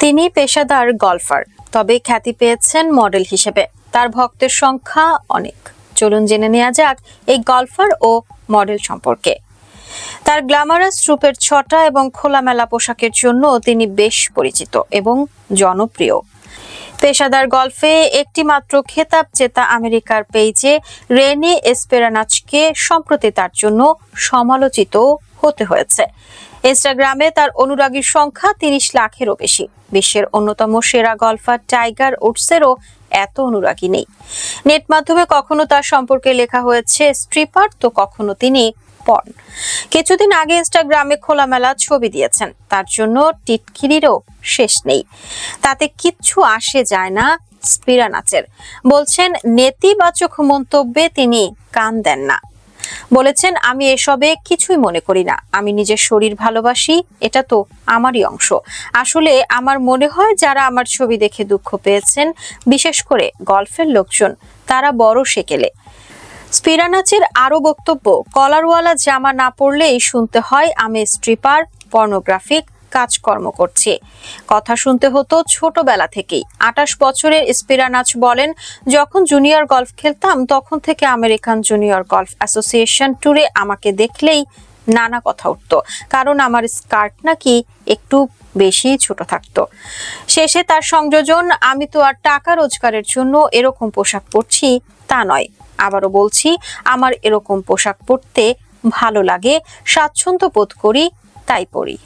তিনি পেশাদার গলফার, তবে খ্যাতি পেয়েছেন মডেল হিসেবে। তার ভক্তের সংখ্যা অনেক। চলুন জেনে নেওয়া যাক এই গলফার ও মডেল সম্পর্কে। তার গ্ল্যামারাস রূপের ছটা এবং খোলামেলা পোশাকের জন্য তিনি বেশ পরিচিত এবং জনপ্রিয়। পেশাদার গলফে একটি মাত্র খেতাব জেতা আমেরিকার পেইজে রেনি এসপেরানাচকে সম্প্রতি তার জন্য সমালোচিত হতে হয়েছে। ইনস্টাগ্রামে তার অনুরাগীর সংখ্যা 30 লাখেরও বেশি। বিশ্বের অন্যতম সেরা গলফার টাইগার উডসেরও এত অনুরাগী নেই। নেট মাধ্যমে কখনো তার সম্পর্কে লেখা হয়েছে স্ট্রিপার, তো কখনো তিনি পর্ন। কিছুদিন আগে ইনস্টাগ্রামে খোলামেলা ছবি দিয়েছেন। তার জন্য টিটকিরিরও শেষ নেই। তাতে কিচ্ছু আসে যায় না স্পিরানাচের। বলছেন, নেতিবাচক মন্তব্যে তিনি কান দেন না। বলেছেন, আমি এসবে কিছুই মনে করি না। আমি নিজের শরীর ভালোবাসি, এটা তো আমারই অংশ। আসলে আমার মনে হয় যারা আমার ছবি দেখে দুঃখ পেয়েছেন, বিশেষ করে গলফের লোকজন, তারা বড় সেকেলে। স্পিরানাচের আরো বক্তব্য, কলারওয়ালা জামা না পরলেই শুনতে হয় আমি স্ট্রিপার, পর্নোগ্রাফিক কাজকর্ম করছি। কথা শুনতে হতো ছোটবেলা থেকেই। 28 বছরের স্পিরানাচ বলেন, যখন জুনিয়র গলফ খেলতাম তখন থেকে আমেরিকান জুনিয়র গলফ অ্যাসোসিয়েশন ট্যুরে আমাকে দেখলেই নানা কথা উঠত, কারণ আমার স্কার্ট নাকি একটু বেশি ছোট থাকতো। শেষে তার সংযোজন, আমি তো আর টাকা রোজগারের জন্য এরকম পোশাক পরছি তা নয়। আবারও বলছি, আমার এরকম পোশাক পরতে ভালো লাগে, স্বাচ্ছন্দ্য বোধ করি, তাই পরি।